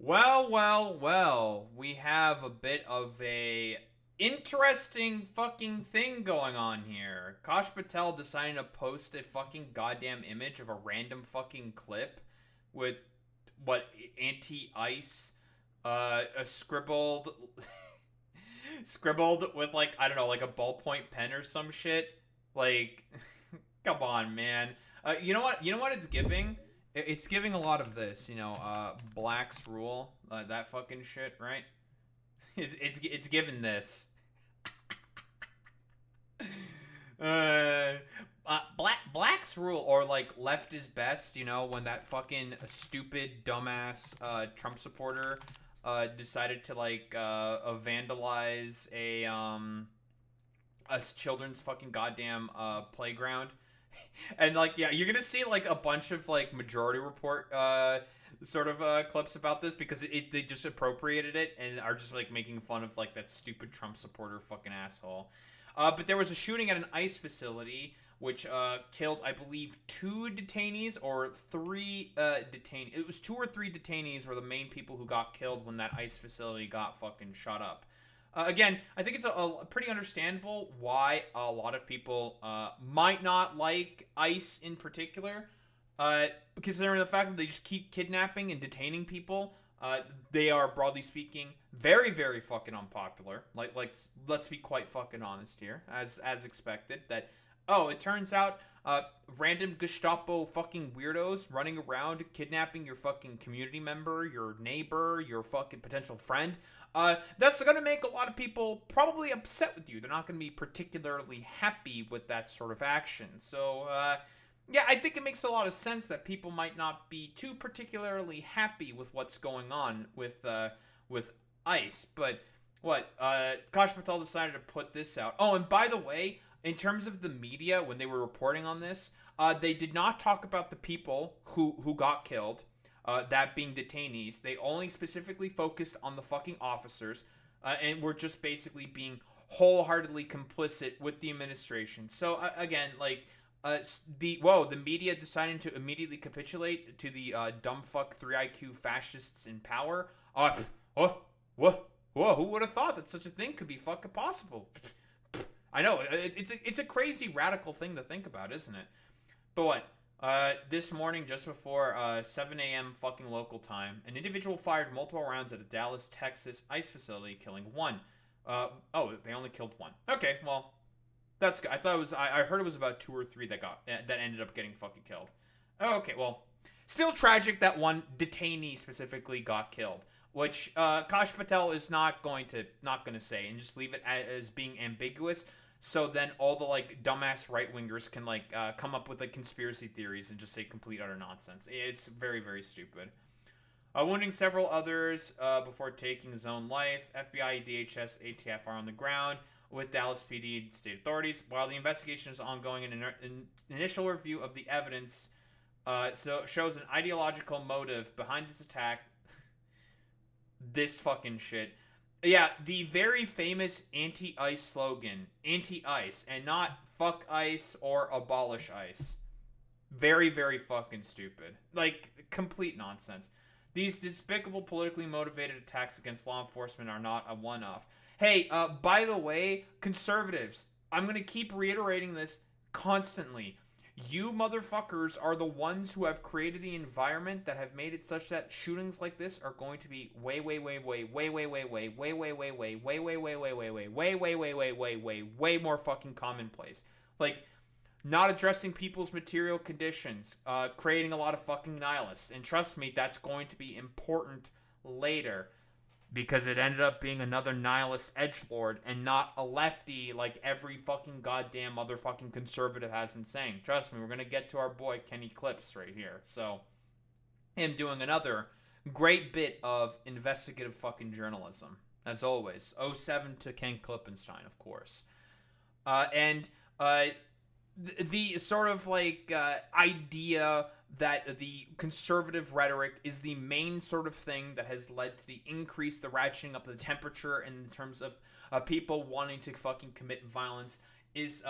Well, we have a bit of a interesting fucking thing going on here. Kosh Patel decided to post a fucking goddamn image of a random fucking clip with what anti-ice scribbled scribbled with like I don't know, like a ballpoint pen or some shit. Like come on, man. You know what? You know what it's giving? It's giving a lot of this, Black's Rule, that fucking shit, right? It's given this. Uh, Black's Rule or like left is best, when that fucking stupid dumbass Trump supporter decided to like vandalize a children's fucking goddamn playground. And like yeah, you're gonna see like a bunch of like Majority Report sort of clips about this because they just appropriated it and are just like making fun of like that stupid Trump supporter fucking asshole. But there was a shooting at an ICE facility which killed, I believe, two detainees or three detainees. It was two or three detainees were the main people who got killed when that ICE facility got fucking shut up. Again, I think it's a pretty understandable why a lot of people might not like ICE in particular, considering the fact that they just keep kidnapping and detaining people. They are, broadly speaking, very, very fucking unpopular. Like, let's be quite fucking honest here, as expected. That it turns out random Gestapo fucking weirdos running around kidnapping your fucking community member, your neighbor, your fucking potential friend. That's going to make a lot of people probably upset with you. They're not going to be particularly happy with that sort of action. So, yeah, I think it makes a lot of sense that people might not be too particularly happy with what's going on with ICE. But what Kash Patel decided to put this out. Oh, and by the way, in terms of the media when they were reporting on this, they did not talk about the people who got killed. That being detainees. They only specifically focused on the fucking officers, and were just basically being wholeheartedly complicit with the administration. So again, like the media deciding to immediately capitulate to the dumb fuck 3 IQ fascists in power. What? Who would have thought that such a thing could be fucking possible? I know it's a crazy radical thing to think about, isn't it? But what? This morning, just before 7 a.m. fucking local time, an individual fired multiple rounds at a Dallas, Texas ICE facility, killing one. They only killed one. Okay, well, that's good. I thought it was. I heard it was about two or three that ended up getting fucking killed. Oh, okay, well, still tragic that one detainee specifically got killed, which Kash Patel is not going to say and just leave it as being ambiguous. So then all the like dumbass right wingers can like come up with like conspiracy theories and just say complete utter nonsense. It's very, very stupid. Wounding several others before taking his own life. FBI, DHS, ATF are on the ground with Dallas PD and state authorities. While the investigation is ongoing, an initial review of the evidence shows an ideological motive behind this attack. This fucking shit. Yeah, the very famous anti-ICE slogan, anti-ICE, and not fuck ICE or abolish ICE. Very, very fucking stupid. Like, complete nonsense. These despicable, politically motivated attacks against law enforcement are not a one-off. Hey, by the way, conservatives, I'm going to keep reiterating this constantly. You motherfuckers are the ones who have created the environment that have made it such that shootings like this are going to be way more fucking commonplace. Like, not addressing people's material conditions, creating a lot of fucking nihilists. And trust me, that's going to be important later. Because it ended up being another nihilist edgelord and not a lefty like every fucking goddamn motherfucking conservative has been saying. Trust me, we're gonna get to our boy Kenny Clips right here. So, him doing another great bit of investigative fucking journalism. As always. '07 to Ken Klippenstein, of course. And the sort of like idea that the conservative rhetoric is the main sort of thing that has led to the increase, the ratcheting up the temperature in terms of people wanting to fucking commit violence is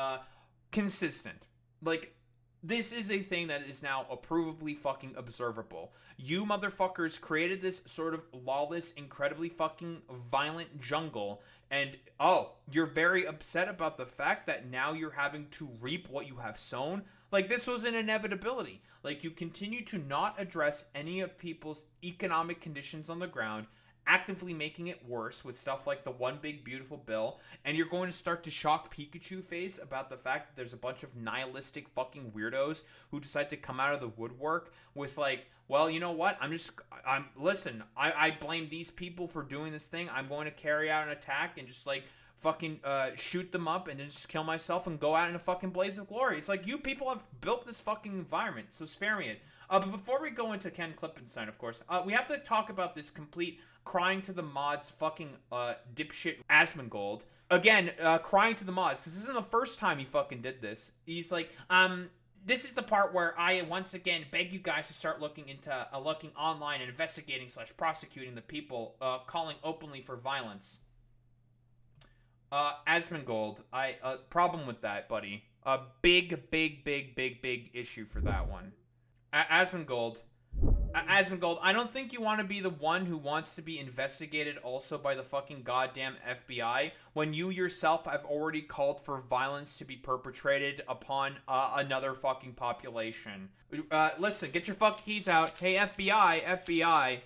consistent. Like, This is a thing that is now approvably fucking observable. You motherfuckers created this sort of lawless, incredibly fucking violent jungle, and oh, you're very upset about the fact that now you're having to reap what you have sown? Like, this was an inevitability. Like, you continue to not address any of people's economic conditions on the ground, actively making it worse with stuff like the One Big Beautiful Bill, and you're going to start to shock Pikachu face about the fact that there's a bunch of nihilistic fucking weirdos who decide to come out of the woodwork with like, well, you know what? Listen, I blame these people for doing this thing. I'm going to carry out an attack and just like fucking shoot them up and then just kill myself and go out in a fucking blaze of glory. It's like, you people have built this fucking environment, so spare me it. But before we go into Ken Klippenstein, of course, we have to talk about this complete crying to the mods fucking dipshit Asmongold. Again, crying to the mods, because this isn't the first time he fucking did this. He's like, this is the part where I once again beg you guys to start looking online and investigating / prosecuting the people calling openly for violence. Asmongold, problem with that, buddy. A big issue for that one. Asmongold, I don't think you want to be the one who wants to be investigated also by the fucking goddamn FBI when you yourself have already called for violence to be perpetrated upon another fucking population. Listen, get your fuck keys out. Hey, FBI.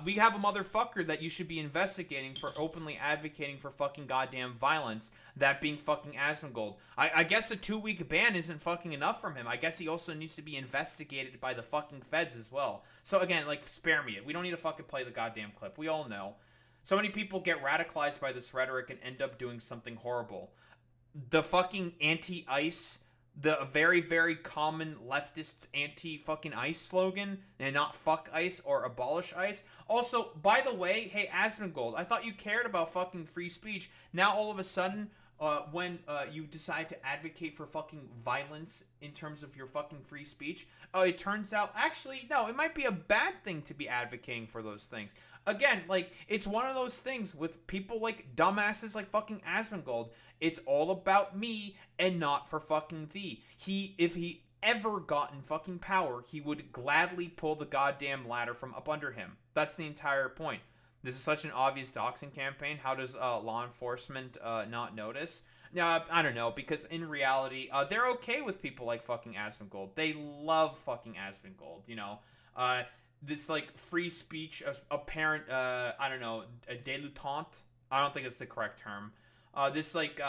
We have a motherfucker that you should be investigating for openly advocating for fucking goddamn violence, that being fucking Asmongold. I guess a 2-week ban isn't fucking enough from him. I guess he also needs to be investigated by the fucking feds as well. So again, like, spare me it. We don't need to fucking play the goddamn clip. We all know. So many people get radicalized by this rhetoric and end up doing something horrible. The fucking anti-ICE, the very common leftist anti-fucking ICE slogan, and not fuck ICE or abolish ICE. Also, by the way, hey, Asmongold, I thought you cared about fucking free speech. Now all of a sudden, when you decide to advocate for fucking violence in terms of your fucking free speech, it turns out, actually, no, it might be a bad thing to be advocating for those things. Again, like, it's one of those things with people like dumbasses like fucking Asmongold. It's all about me and not for fucking thee. If he ever got in fucking power, he would gladly pull the goddamn ladder from up under him. That's the entire point. This is such an obvious doxing campaign. How does law enforcement not notice? I don't know, because in reality, they're okay with people like fucking Asmongold. They love fucking Asmongold, you know? This, like, free speech, apparent, I don't know, délutant? I don't think it's the correct term. This, like,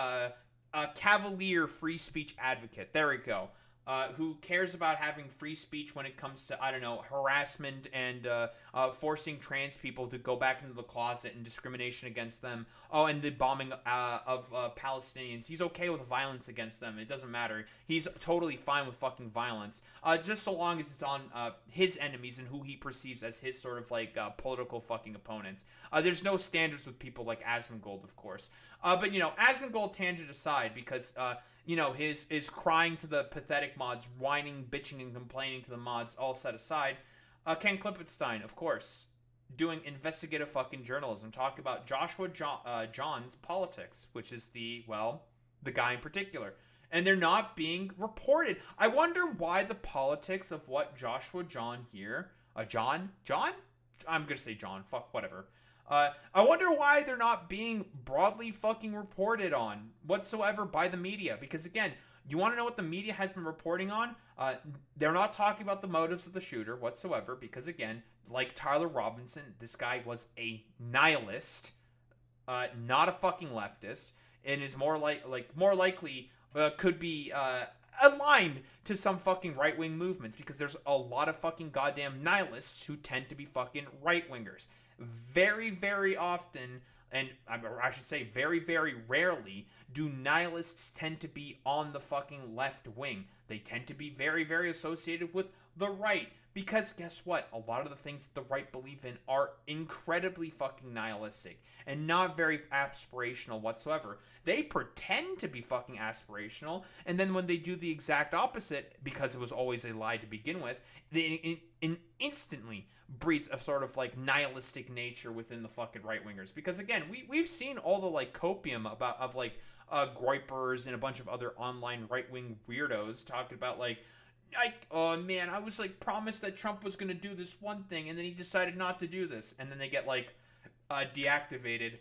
cavalier free speech advocate. There we go. Who cares about having free speech when it comes to, I don't know, harassment and forcing trans people to go back into the closet and discrimination against them. Oh, and the bombing of Palestinians. He's okay with violence against them. It doesn't matter. He's totally fine with fucking violence. Just so long as it's on his enemies and who he perceives as his sort of like political fucking opponents. There's no standards with people like Asmongold, of course. But, you know, Asmongold tangent aside, because... you know, his crying to the pathetic mods, whining, bitching, and complaining to the mods all set aside, Ken Klippenstein, of course, doing investigative fucking journalism, talk about Joshua Jahn's politics, which is the guy in particular. And they're not being reported. I wonder why the politics of what Joshua Jahn here, John? I'm gonna say John, fuck, whatever. I wonder why they're not being broadly fucking reported on whatsoever by the media. Because again, you want to know what the media has been reporting on? They're not talking about the motives of the shooter whatsoever. Because again, like Tyler Robinson, this guy was a nihilist, not a fucking leftist, and is more likely could be aligned to some fucking right-wing movements. Because there's a lot of fucking goddamn nihilists who tend to be fucking right-wingers. Very often, and I should say very rarely, do nihilists tend to be on the fucking left wing. They tend to be very associated with the right. Because guess what? A lot of the things that the right believe in are incredibly fucking nihilistic and not very aspirational whatsoever. They pretend to be fucking aspirational, and then when they do the exact opposite, because it was always a lie to begin with, they instantly breeds a sort of like nihilistic nature within the fucking right-wingers. Because again, we've seen all the like copium of Groypers and a bunch of other online right-wing weirdos talking about like, oh man, I was like promised that Trump was gonna do this one thing, and then he decided not to do this, and then they get like deactivated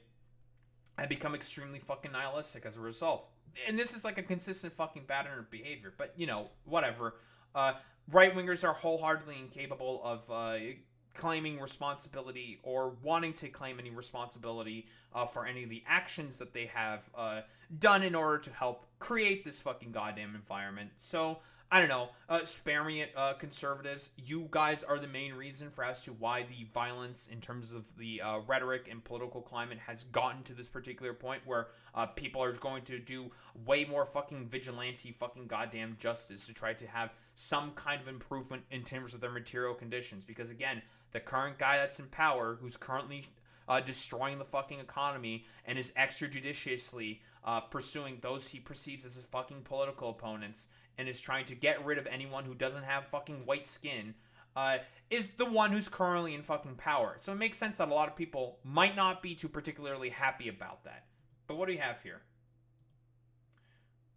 and become extremely fucking nihilistic as a result. And this is like a consistent fucking pattern of behavior. But whatever. Right wingers are wholeheartedly incapable of claiming responsibility or wanting to claim any responsibility for any of the actions that they have done in order to help create this fucking goddamn environment. So I don't know. Spare me it, conservatives. You guys are the main reason for as to why the violence in terms of the rhetoric and political climate has gotten to this particular point where people are going to do way more fucking vigilante fucking goddamn justice to try to have some kind of improvement in terms of their material conditions. Because again, the current guy that's in power, who's currently destroying the fucking economy and is extrajudiciously pursuing those he perceives as his fucking political opponents, and is trying to get rid of anyone who doesn't have fucking white skin, is the one who's currently in fucking power. So it makes sense that a lot of people might not be too particularly happy about that. But what do we have here?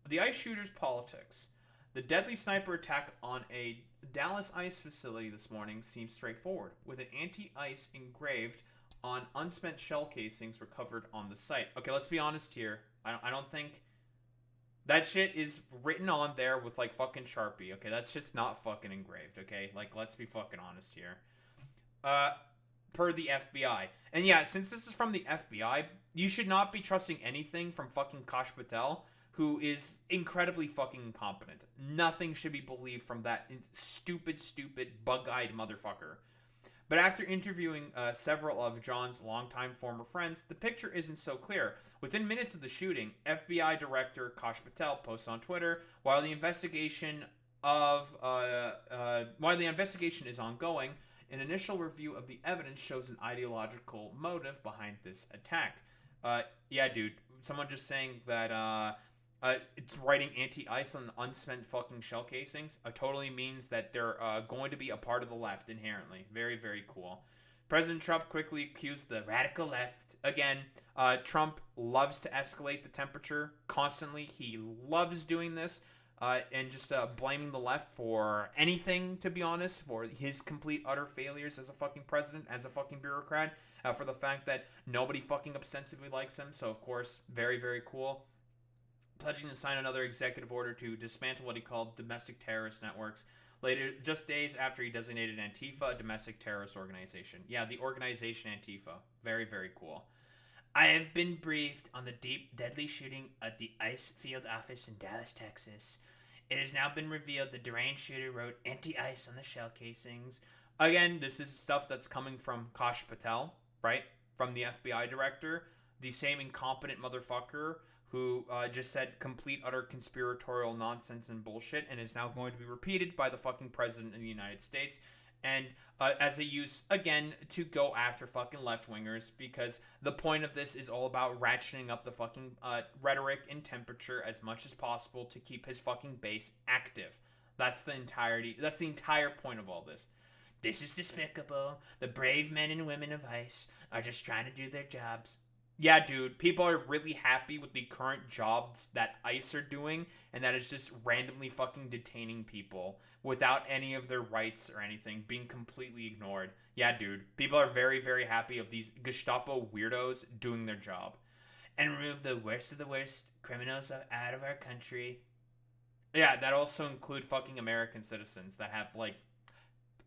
The ICE shooter's politics. The deadly sniper attack on a Dallas ICE facility this morning seems straightforward, with an anti-ICE engraved on unspent shell casings recovered on the site. Okay, let's be honest here. I don't think that shit is written on there with like fucking Sharpie. Okay, that shit's not fucking engraved. Okay, like let's be fucking honest here. Per the FBI, and yeah, since this is from the FBI, you should not be trusting anything from fucking Kash Patel, who is incredibly fucking incompetent. Nothing should be believed from that stupid, bug-eyed motherfucker. But after interviewing several of John's longtime former friends, the picture isn't so clear. Within minutes of the shooting, FBI Director Kash Patel posts on Twitter, while the investigation is ongoing, an initial review of the evidence shows an ideological motive behind this attack. Yeah, dude. Someone just saying that it's writing anti-ICE on unspent fucking shell casings totally means that they're going to be a part of the left inherently. Very, very cool. President Trump quickly accused the radical left. Again, Trump loves to escalate the temperature constantly. He loves doing this and just blaming the left for anything, to be honest, for his complete utter failures as a fucking president, as a fucking bureaucrat, for the fact that nobody fucking ostensibly likes him. So, of course, very, very cool. Pledging to sign another executive order to dismantle what he called domestic terrorist networks. Later, just days after he designated Antifa a domestic terrorist organization. Yeah, the organization Antifa. Very, very cool. I have been briefed on the deep, deadly shooting at the ICE field office in Dallas, Texas. It has now been revealed the deranged shooter wrote anti-ICE on the shell casings. Again, this is stuff that's coming from Kash Patel, right? From the FBI director. The same incompetent motherfucker who just said complete, utter conspiratorial nonsense and bullshit, and is now going to be repeated by the fucking president of the United States, and as a use, again, to go after fucking left-wingers, because the point of this is all about ratcheting up the fucking rhetoric and temperature as much as possible to keep his fucking base active. That's the entire point of all this. This is despicable. The brave men and women of ICE are just trying to do their jobs. Yeah, dude, people are really happy with the current jobs that ICE are doing, and that is just randomly fucking detaining people without any of their rights or anything, being completely ignored. Yeah, dude, people are very, very happy of these Gestapo weirdos doing their job. And remove the worst of the worst criminals out of our country. Yeah, that also include fucking American citizens that have, like,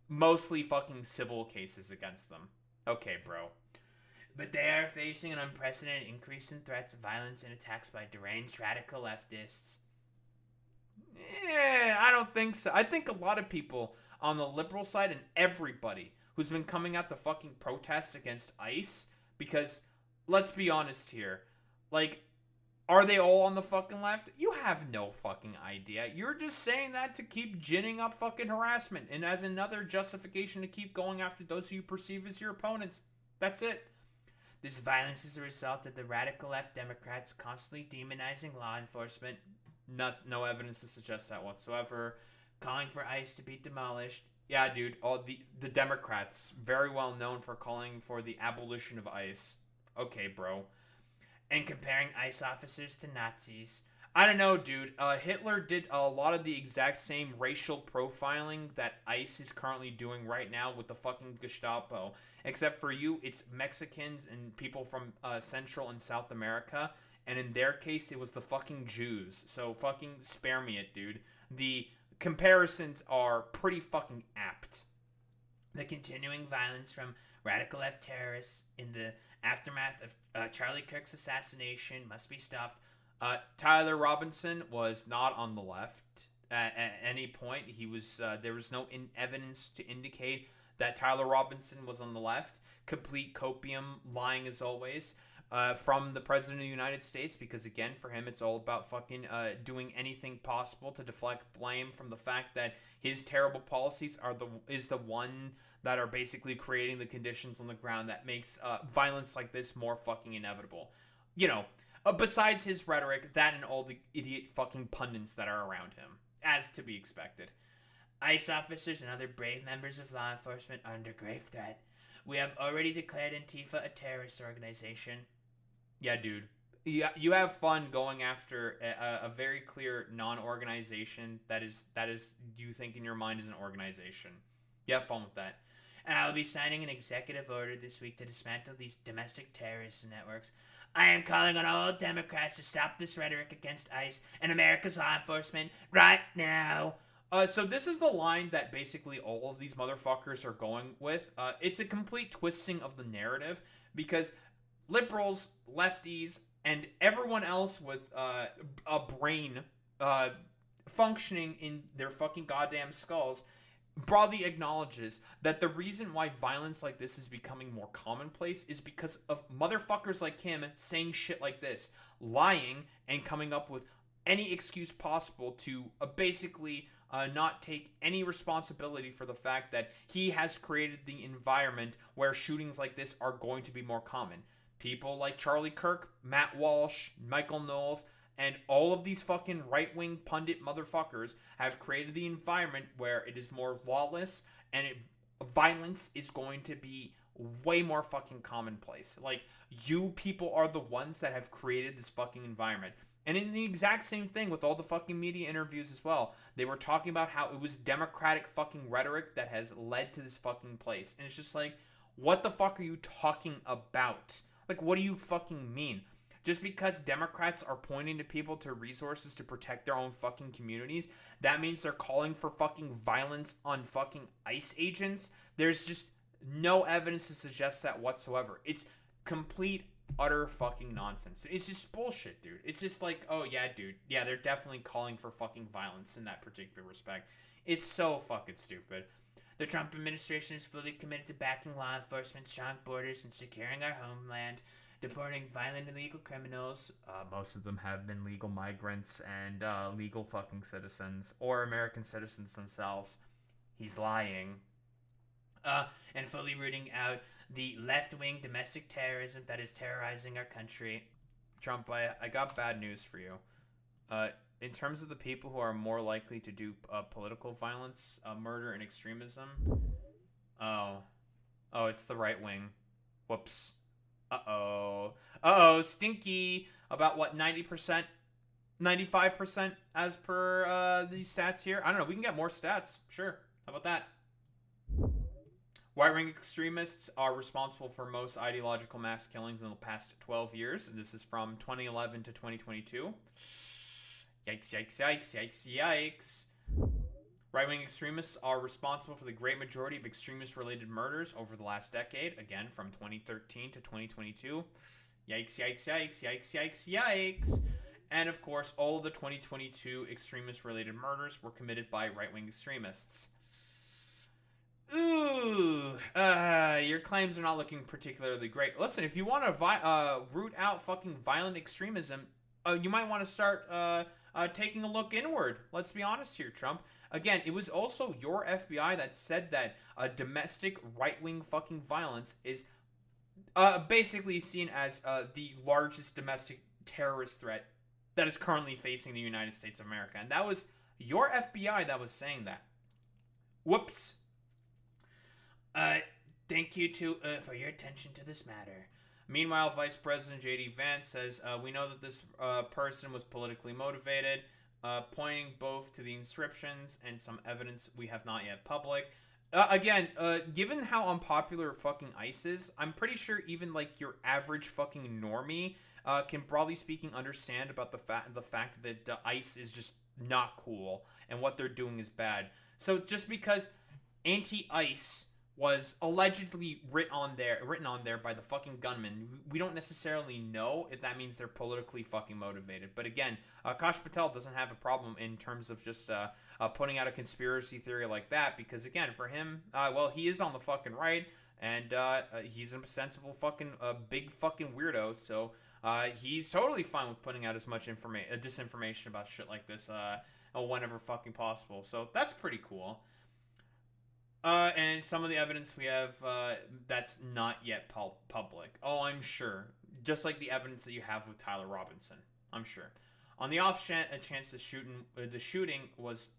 mostly fucking civil cases against them. Okay, bro. But they are facing an unprecedented increase in threats, violence, and attacks by deranged radical leftists. I don't think so. I think a lot of people on the liberal side and everybody who's been coming out to fucking protest against ICE, because let's be honest here, like, are they all on the fucking left? You have no fucking idea. You're just saying that to keep ginning up fucking harassment and as another justification to keep going after those who you perceive as your opponents. That's it. This violence is a result of the radical left Democrats constantly demonizing law enforcement. No evidence to suggest that whatsoever. Calling for ICE to be demolished. Yeah, dude, all the Democrats, very well known for calling for the abolition of ICE. Okay, bro. And comparing ICE officers to Nazis. I don't know, dude. Hitler did a lot of the exact same racial profiling that ICE is currently doing right now with the fucking Gestapo. Except for you, it's Mexicans and people from Central and South America. And in their case, it was the fucking Jews. So fucking spare me it, dude. The comparisons are pretty fucking apt. The continuing violence from radical left terrorists in the aftermath of Charlie Kirk's assassination must be stopped. Tyler Robinson was not on the left at any point. He was there was no evidence to indicate that Tyler Robinson was on the left. Complete copium, lying as always, from the President of the United States, because again, for him, it's all about fucking doing anything possible to deflect blame from the fact that his terrible policies is the one that are basically creating the conditions on the ground that makes violence like this more fucking inevitable. You know, besides his rhetoric, that and all the idiot fucking pundits that are around him, as to be expected. ICE officers and other brave members of law enforcement are under grave threat. We have already declared Antifa a terrorist organization. Yeah, dude. Yeah, you have fun going after a very clear non-organization that is you think in your mind is an organization. You have fun with that. And I'll be signing an executive order this week to dismantle these domestic terrorist networks. I am calling on all Democrats to stop this rhetoric against ICE and America's law enforcement right now. So this is the line that basically all of these motherfuckers are going with. It's a complete twisting of the narrative because liberals, lefties, and everyone else with a brain functioning in their fucking goddamn skulls broadly acknowledges that the reason why violence like this is becoming more commonplace is because of motherfuckers like him saying shit like this, lying, and coming up with any excuse possible to basically not take any responsibility for the fact that he has created the environment where shootings like this are going to be more common. People like Charlie Kirk, Matt Walsh, Michael Knowles, and all of these fucking right-wing pundit motherfuckers have created the environment where it is more lawless and violence is going to be way more fucking commonplace. Like, you people are the ones that have created this fucking environment. And in the exact same thing with all the fucking media interviews as well, they were talking about how it was democratic fucking rhetoric that has led to this fucking place. And it's just like, what the fuck are you talking about? Like, what do you fucking mean? Just because Democrats are pointing to people to resources to protect their own fucking communities, that means they're calling for fucking violence on fucking ICE agents? There's just no evidence to suggest that whatsoever. It's complete, utter fucking nonsense. It's just bullshit, dude. It's just like, oh yeah, dude. Yeah, they're definitely calling for fucking violence in that particular respect. It's so fucking stupid. The Trump administration is fully committed to backing law enforcement, strong borders, and securing our homeland, deporting violent illegal criminals. Most of them have been legal migrants and legal fucking citizens, or American citizens themselves. He's lying. And fully rooting out the left-wing domestic terrorism that is terrorizing our country. Trump, I got bad news for you. In terms of the people who are more likely to do political violence, murder, and extremism, it's the right wing. Whoops. Stinky. About what, 90%? 95% as per these stats here? I don't know, we can get more stats. Sure. How about that? Right-wing extremists are responsible for most ideological mass killings in the past 12 years. This is from 2011 to 2022. Yikes, yikes, yikes, yikes, yikes. Right-wing extremists are responsible for the great majority of extremist-related murders over the last decade, again, from 2013 to 2022. Yikes, yikes, yikes, yikes, yikes, yikes. And, of course, all of the 2022 extremist-related murders were committed by right-wing extremists. Ooh, your claims are not looking particularly great. Listen, if you want to root out fucking violent extremism, you might want to start taking a look inward. Let's be honest here, Trump. Again, it was also your FBI that said that domestic right-wing fucking violence is basically seen as the largest domestic terrorist threat that is currently facing the United States of America. And that was your FBI that was saying that. Whoops. Thank you for your attention to this matter. Meanwhile, Vice President J.D. Vance says, we know that this person was politically motivated, pointing both to the inscriptions and some evidence we have not yet public. Again, given how unpopular fucking ICE is, I'm pretty sure even like your average fucking normie can, broadly speaking, understand about the fact that the ICE is just not cool and what they're doing is bad. So just because anti-ICE was allegedly written on there by the fucking gunman, we don't necessarily know if that means they're politically fucking motivated. But again, Akash Patel doesn't have a problem in terms of just putting out a conspiracy theory like that, because again, for him, well, he is on the fucking right, and he's a sensible fucking big fucking weirdo, so he's totally fine with putting out as much disinformation about shit like this whenever fucking possible. So that's pretty cool. And some of the evidence we have that's not yet public. Oh, I'm sure. Just like the evidence that you have with Tyler Robinson. I'm sure. On the off chance the shooting was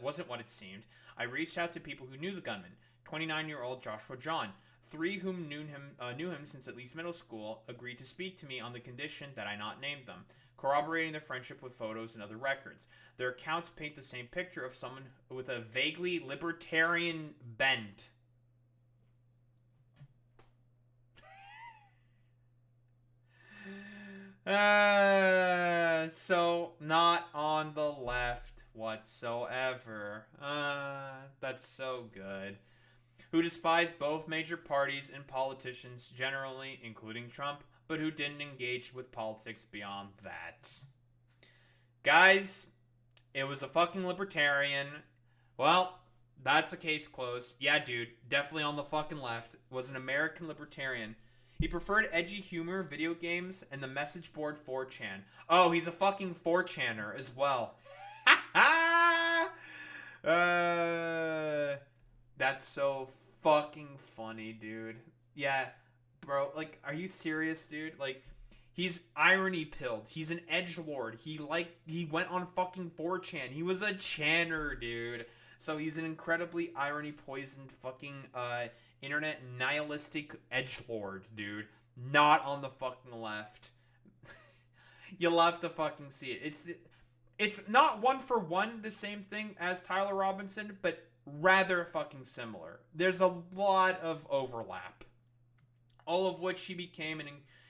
wasn't what it seemed, I reached out to people who knew the gunman. 29-year-old Joshua Jahn. 3 whom knew him since at least middle school agreed to speak to me on the condition that I not name them, corroborating their friendship with photos and other records. Their accounts paint the same picture of someone with a vaguely libertarian bent. So not on the left whatsoever. That's so good. Who despise both major parties and politicians generally, including Trump, but who didn't engage with politics beyond that. Guys, it was a fucking libertarian. Well, that's a case closed. Yeah, dude, definitely on the fucking left. Was an American libertarian. He preferred edgy humor, video games, and the message board 4chan. Oh, he's a fucking 4chaner as well. That's so fucking funny, dude. Yeah, bro, like, are you serious, dude? Like, he's irony pilled. He's an edgelord. He went on fucking 4chan. He was a channer, dude. So he's an incredibly irony poisoned fucking internet nihilistic edgelord, dude. Not on the fucking left. You'll have to fucking see it. It's not one for one the same thing as Tyler Robinson, but rather fucking similar. There's a lot of overlap. All of which he became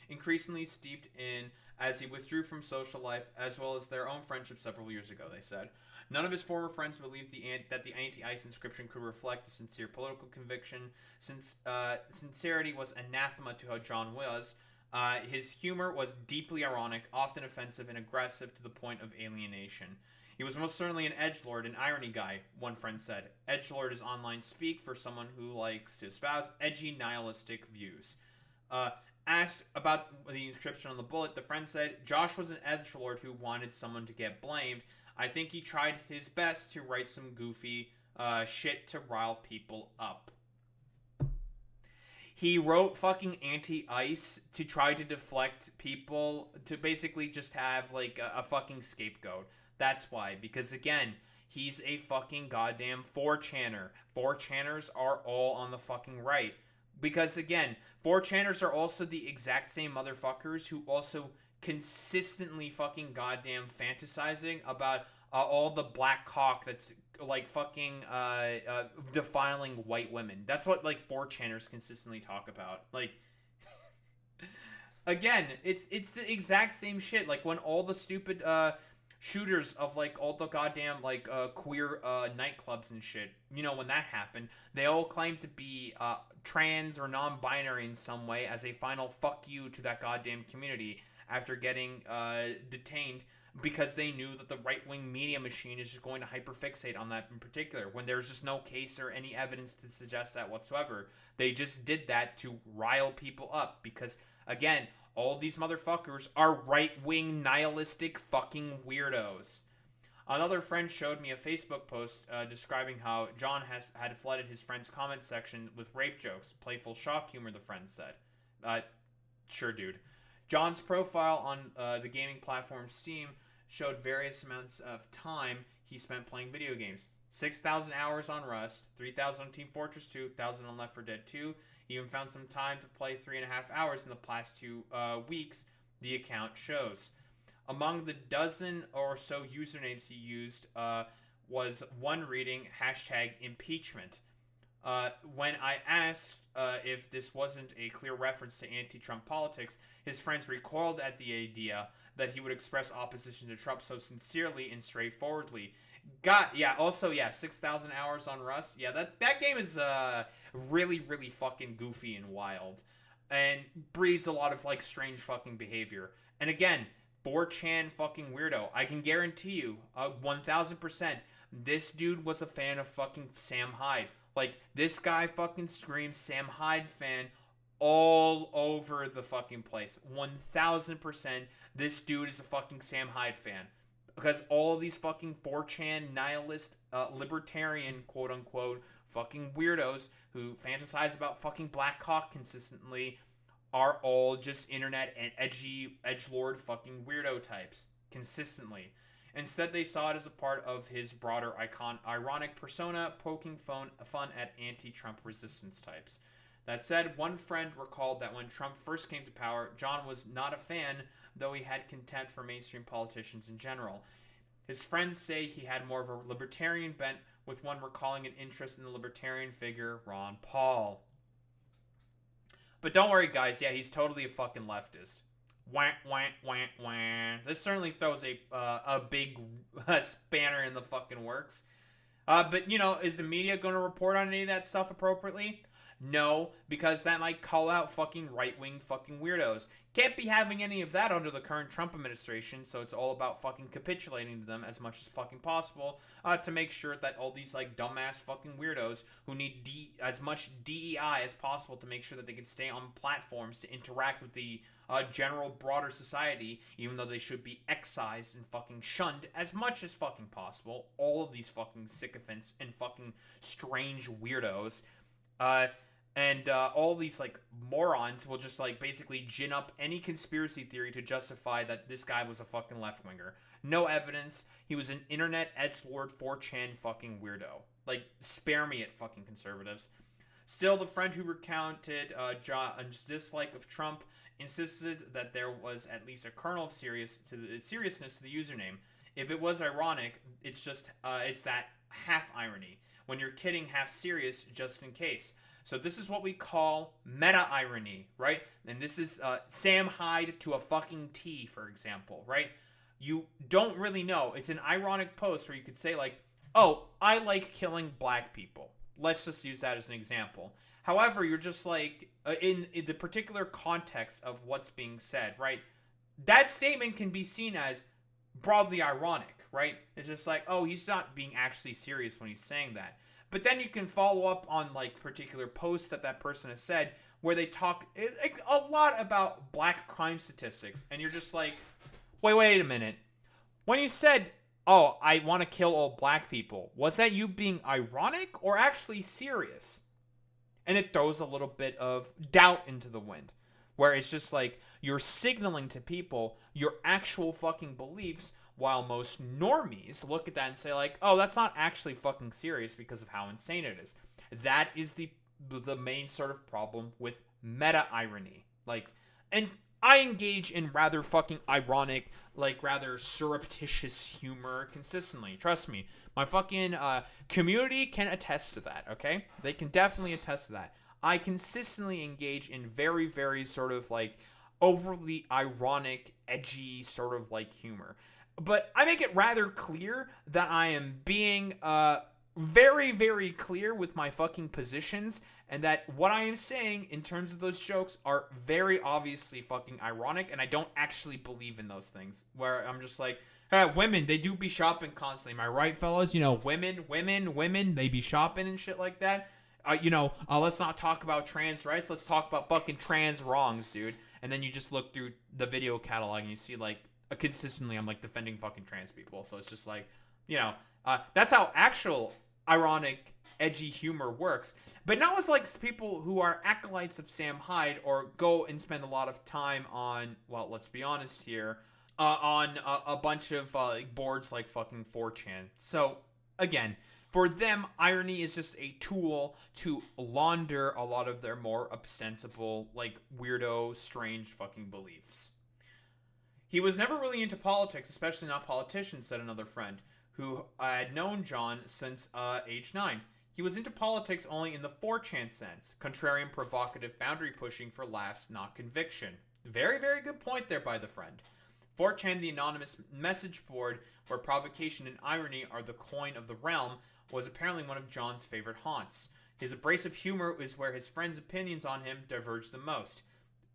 increasingly steeped in as he withdrew from social life, as well as their own friendship several years ago, they said. None of his former friends believed that the anti-ICE inscription could reflect a sincere political conviction, since sincerity was anathema to how John was. His humor was deeply ironic, often offensive and aggressive to the point of alienation. He was most certainly an edgelord, an irony guy, one friend said. Edgelord is online speak for someone who likes to espouse edgy nihilistic views. Asked about the inscription on the bullet, the friend said, Josh was an edgelord who wanted someone to get blamed. I think he tried his best to write some goofy shit to rile people up. He wrote fucking anti-ICE to try to deflect people, to basically just have like a fucking scapegoat. That's why, because again, he's a fucking goddamn 4chaner. 4chaners are all on the fucking right. Because again, 4chaners are also the exact same motherfuckers who also consistently fucking goddamn fantasizing about all the black cock that's like fucking defiling white women. That's what like 4chaners consistently talk about. Like, again, it's the exact same shit. Like when all the stupid shooters of like all the goddamn like queer nightclubs and shit, you know, when that happened, they all claimed to be trans or non-binary in some way as a final fuck you to that goddamn community after getting detained, because they knew that the right-wing media machine is just going to hyperfixate on that in particular, when there's just no case or any evidence to suggest that whatsoever. They just did that to rile people up, because again, all these motherfuckers are right-wing nihilistic fucking weirdos. Another friend showed me a Facebook post describing how John had flooded his friend's comment section with rape jokes. Playful shock humor, the friend said. Sure, dude. John's profile on the gaming platform Steam showed various amounts of time he spent playing video games. 6,000 hours on Rust, 3,000 on Team Fortress 2, 1,000 on Left 4 Dead 2. He even found some time to play 3.5 hours in the past 2 weeks, the account shows. Among the dozen or so usernames he used was one reading #impeachment. When I asked if this wasn't a clear reference to anti-Trump politics, his friends recoiled at the idea that he would express opposition to Trump so sincerely and straightforwardly. 6,000 hours on Rust. Yeah, that game is really, really fucking goofy and wild, and breeds a lot of like strange fucking behavior. And again, 4chan fucking weirdo. I can guarantee you, 1,000%, this dude was a fan of fucking Sam Hyde. Like, this guy fucking screams Sam Hyde fan all over the fucking place. 1,000%, this dude is a fucking Sam Hyde fan. Because all of these fucking 4chan nihilist, libertarian, quote unquote, fucking weirdos who fantasize about fucking black cock consistently are all just internet and edgelord fucking weirdo types consistently. Instead, they saw it as a part of his broader ironic persona, poking fun at anti-Trump resistance types. That said, one friend recalled that when Trump first came to power, Jahn was not a fan, though he had contempt for mainstream politicians in general. His friends say he had more of a libertarian bent, with one recalling an interest in the libertarian figure Ron Paul. But don't worry, guys. Yeah, he's totally a fucking leftist. Wah, wah, wah, wah. This certainly throws a big spanner in the fucking works. But, you know, is the media going to report on any of that stuff appropriately? No, because that might call out fucking right-wing fucking weirdos. Can't be having any of that under the current Trump administration, so it's all about fucking capitulating to them as much as fucking possible to make sure that all these, like, dumbass fucking weirdos who need as much DEI as possible to make sure that they can stay on platforms to interact with the general broader society, even though they should be excised and fucking shunned as much as fucking possible. All of these fucking sycophants and fucking strange weirdos. And all these, like, morons will just, like, basically gin up any conspiracy theory to justify that this guy was a fucking left-winger. No evidence. He was an internet edgelord 4chan fucking weirdo. Like, spare me it, fucking conservatives. Still, the friend who recounted John's dislike of Trump insisted that there was at least a kernel of seriousness to the username. If it was ironic, it's just, it's that half irony. When you're kidding, half serious, just in case. So this is what we call meta-irony, right? And this is Sam Hyde to a fucking T, for example, right? You don't really know. It's an ironic post where you could say, like, oh, I like killing black people. Let's just use that as an example. However, you're just like, in the particular context of what's being said, right? That statement can be seen as broadly ironic, right? It's just like, oh, he's not being actually serious when he's saying that. But then you can follow up on, like, particular posts that person has said where they talk a lot about black crime statistics. And you're just like, wait a minute. When you said, oh, I want to kill all black people, was that you being ironic or actually serious? And it throws a little bit of doubt into the wind. Where it's just like, you're signaling to people your actual fucking beliefs, while most normies look at that and say, like, oh, that's not actually fucking serious because of how insane it is. That is the main sort of problem with meta-irony. Like, and I engage in rather fucking ironic, like, rather surreptitious humor consistently. Trust me. My fucking community can attest to that, okay? They can definitely attest to that. I consistently engage in very, very sort of, like, overly ironic, edgy sort of, like, humor. But I make it rather clear that I am being very, very clear with my fucking positions, and that what I am saying in terms of those jokes are very obviously fucking ironic, and I don't actually believe in those things. Where I'm just like, women, they do be shopping constantly. Am I right, fellas? You know, women, they be shopping and shit like that. Let's not talk about trans rights. Let's talk about fucking trans wrongs, dude. And then you just look through the video catalog and you see, like, consistently I'm, like, defending fucking trans people. So it's just like, that's how actual ironic, edgy humor works. But not with, like, people who are acolytes of Sam Hyde or go and spend a lot of time on, well, let's be honest here, on a bunch of boards like fucking 4chan. So, again, For them, irony is just a tool to launder a lot of their more ostensible, like, weirdo, strange fucking beliefs. He was never really into politics, especially not politicians, said another friend, who had known John since age 9. He was into politics only in the 4chan sense, contrarian, provocative, boundary pushing for laughs, not conviction. Very, very good point there by the friend. 4chan, the anonymous message board where provocation and irony are the coin of the realm, was apparently one of John's favorite haunts. His abrasive humor is where his friends' opinions on him diverged the most,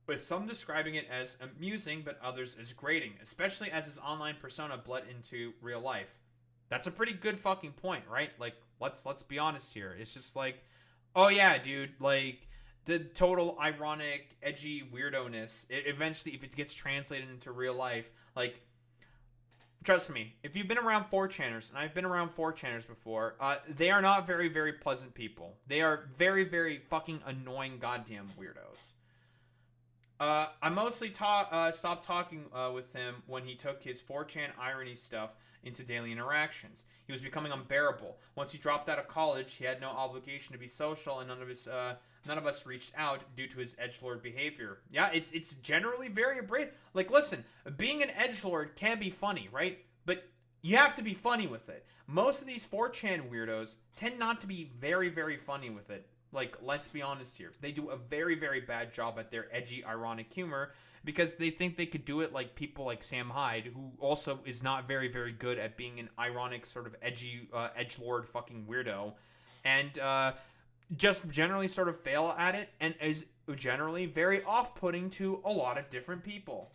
with some describing it as amusing but others as grating, especially as his online persona bled into real life. That's a pretty good fucking point, right? Like, let's be honest here. It's just like, oh yeah, dude, like, the total ironic, edgy weirdo-ness, it eventually, if it gets translated into real life, like, trust me, if you've been around 4chaners, and I've been around 4chaners before, they are not very, very pleasant people. They are very, very fucking annoying goddamn weirdos. I mostly stopped talking with him when he took his 4chan irony stuff into daily interactions. He was becoming unbearable. Once he dropped out of college, he had no obligation to be social, and none of us reached out due to his edgelord behavior. Yeah, it's generally very abrasive. Like, listen, being an edgelord can be funny, right? But you have to be funny with it. Most of these 4chan weirdos tend not to be very, very funny with it. Like, let's be honest here. They do a very, very bad job at their edgy, ironic humor because they think they could do it like people like Sam Hyde, who also is not very, very good at being an ironic, sort of edgy, edgelord fucking weirdo. And just generally sort of fail at it and is generally very off-putting to a lot of different people.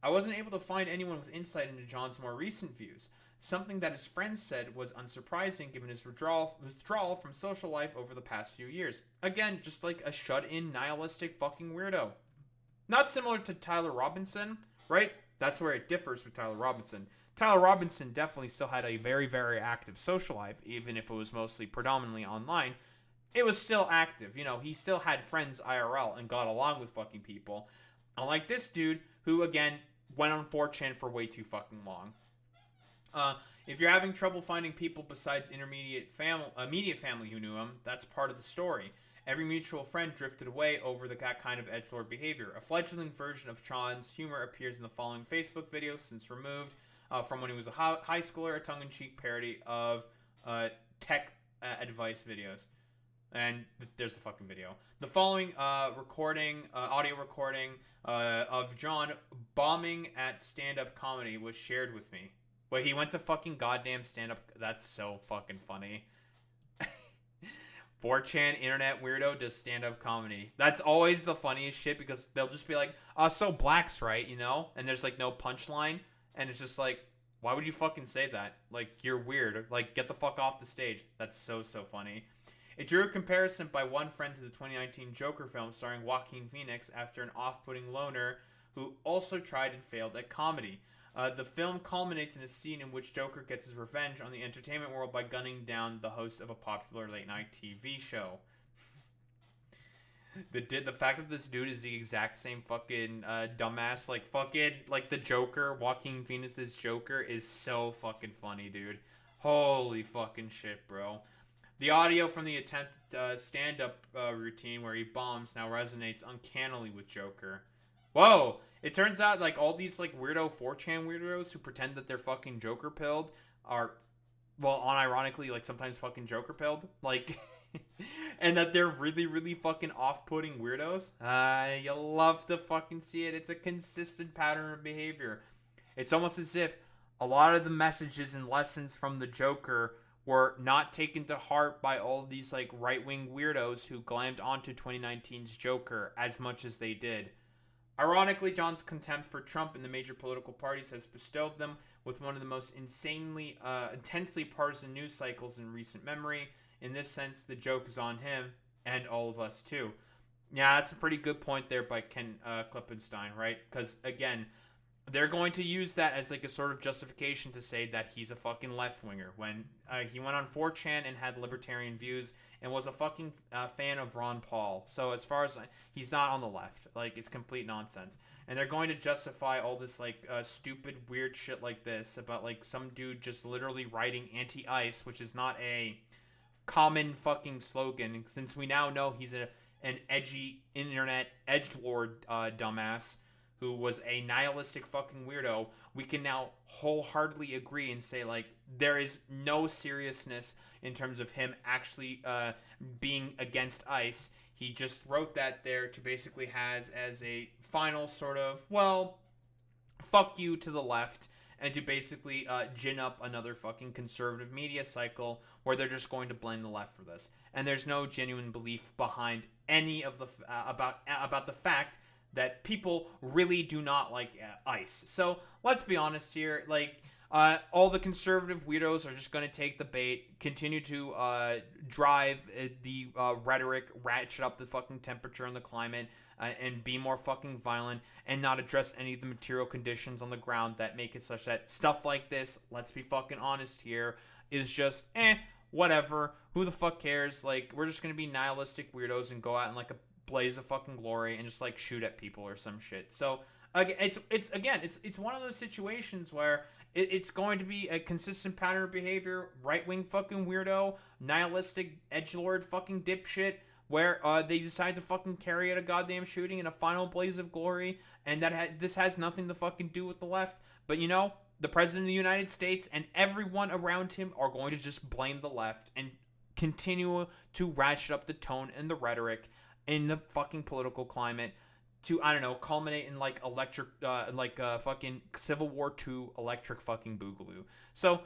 I wasn't able to find anyone with insight into John's more recent views. Something that his friends said was unsurprising given his withdrawal from social life over the past few years. Again, just like a shut-in, nihilistic fucking weirdo. Not similar to Tyler Robinson, right? That's where it differs with Tyler Robinson. Tyler Robinson definitely still had a very, very active social life, even if it was mostly predominantly online. It was still active. You know, he still had friends IRL and got along with fucking people. Unlike this dude, who, again, went on 4chan for way too fucking long. If you're having trouble finding people besides immediate family who knew him, that's part of the story. Every mutual friend drifted away over that kind of edgelord behavior. A fledgling version of John's humor appears in the following Facebook video, since removed from when he was a high schooler, a tongue-in-cheek parody of tech advice videos. And there's the fucking video. The following audio recording of John bombing at stand-up comedy was shared with me. Wait, he went to fucking goddamn stand-up. That's so fucking funny. 4chan internet weirdo does stand-up comedy. That's always the funniest shit because they'll just be like, so black's right, you know? And there's like no punchline. And it's just like, why would you fucking say that? Like, you're weird. Like, get the fuck off the stage. That's so funny. It drew a comparison by one friend to the 2019 Joker film starring Joaquin Phoenix after an off-putting loner who also tried and failed at comedy. The film culminates in a scene in which Joker gets his revenge on the entertainment world by gunning down the host of a popular late-night TV show. The fact that this dude is the exact same fucking dumbass, like fucking, like the Joker, Joaquin Phoenix's Joker, is so fucking funny, dude. Holy fucking shit, bro. The audio from the attempted stand-up routine where he bombs now resonates uncannily with Joker. Whoa! It turns out, like, all these, like, weirdo 4chan weirdos who pretend that they're fucking Joker pilled are, well, unironically, like, sometimes fucking Joker pilled. Like, and that they're really, really fucking off-putting weirdos. You'll love to fucking see it. It's a consistent pattern of behavior. It's almost as if a lot of the messages and lessons from the Joker were not taken to heart by all of these, like, right-wing weirdos who glammed onto 2019's Joker as much as they did. Ironically, John's contempt for Trump and the major political parties has bestowed them with one of the most intensely partisan news cycles in recent memory. In this sense, the joke is on him and all of us too. Yeah, that's a pretty good point there by Ken Klippenstein, right? Because, again, they're going to use that as like a sort of justification to say that he's a fucking left winger when he went on 4chan and had libertarian views and was a fucking fan of Ron Paul. So as far as he's not on the left, like it's complete nonsense. And they're going to justify all this like stupid weird shit like this about like some dude just literally writing anti-ICE, which is not a common fucking slogan, since we now know he's an edgy internet edgelord dumbass who was a nihilistic fucking weirdo. We can now wholeheartedly agree and say like there is no seriousness in terms of him actually being against ICE. He just wrote that there to basically has as a final sort of, well, fuck you to the left, and to basically gin up another fucking conservative media cycle where they're just going to blame the left for this. And there's no genuine belief behind any of the about the fact that people really do not like ICE. So let's be honest here, like all the conservative weirdos are just going to take the bait, continue to drive the rhetoric, ratchet up the fucking temperature and the climate, and be more fucking violent, and not address any of the material conditions on the ground that make it such that stuff like this, let's be fucking honest here, is just whatever. Who the fuck cares? Like, we're just gonna be nihilistic weirdos and go out in like a blaze of fucking glory and just like shoot at people or some shit. So again, it's one of those situations where it's going to be a consistent pattern of behavior. Right wing fucking weirdo, nihilistic edgelord fucking dipshit, where they decide to fucking carry out a goddamn shooting in a final blaze of glory, and that this has nothing to fucking do with the left. But you know, the president of the United States and everyone around him are going to just blame the left and continue to ratchet up the tone and the rhetoric in the fucking political climate to, I don't know, culminate in like electric, fucking Civil War II electric fucking boogaloo. So,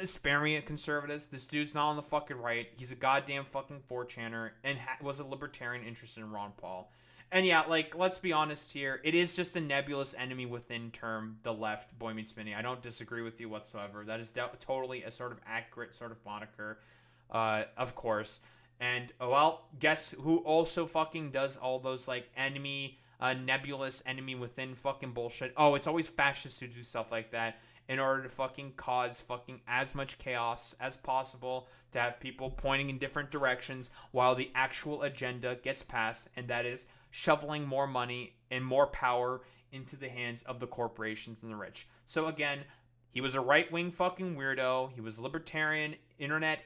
spare me, conservatives. This dude's not on the fucking right. He's a goddamn fucking 4chaner and was a libertarian interested in Ron Paul. And yeah, like, let's be honest here. It is just a nebulous enemy within term, the left, Boy Meets Mini. I don't disagree with you whatsoever. That is totally a sort of accurate sort of moniker, of course. And, well, guess who also fucking does all those, like, nebulous enemy within fucking bullshit? Oh, it's always fascists who do stuff like that in order to fucking cause fucking as much chaos as possible, to have people pointing in different directions while the actual agenda gets passed, and that is shoveling more money and more power into the hands of the corporations and the rich. So again, he was a right-wing fucking weirdo. He was a libertarian, internet,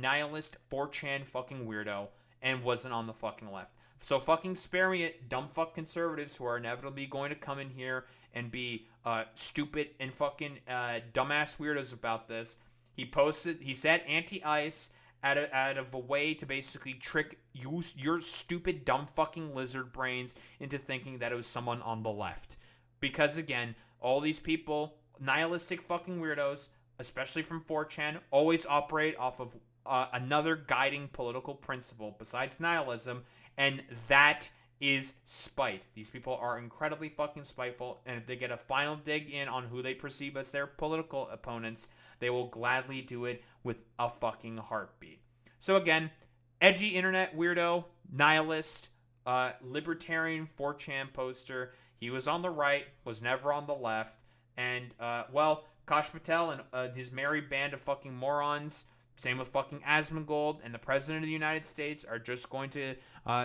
nihilist, 4chan fucking weirdo, and wasn't on the fucking left. So fucking spare me it, dumb fuck conservatives who are inevitably going to come in here and be stupid and fucking dumbass weirdos about this. He said anti-ICE out of a way to basically trick your stupid dumb fucking lizard brains into thinking that it was someone on the left. Because again, all these people, nihilistic fucking weirdos, especially from 4chan, always operate off of another guiding political principle besides nihilism, and that is spite. These people are incredibly fucking spiteful, and if they get a final dig in on who they perceive as their political opponents, they will gladly do it with a fucking heartbeat. So again, edgy internet weirdo, nihilist, libertarian 4chan poster. He was on the right, was never on the left, and, well, Kash Patel and his merry band of fucking morons, same with fucking Asmongold, and the President of the United States are just going to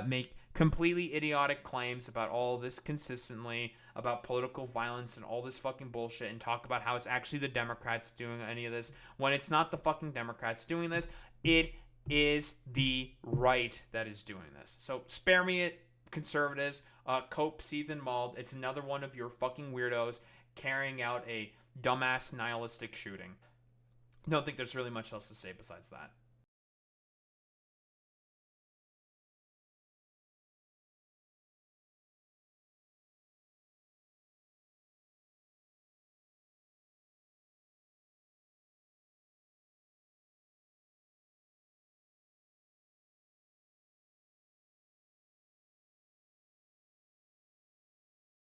make completely idiotic claims about all this consistently, about political violence and all this fucking bullshit, and talk about how it's actually the Democrats doing any of this, when it's not the fucking Democrats doing this. It is the right that is doing this. So spare me it, conservatives. Cope, Seeth, and Mauld. It's another one of your fucking weirdos carrying out a dumbass nihilistic shooting. Don't think there's really much else to say besides that.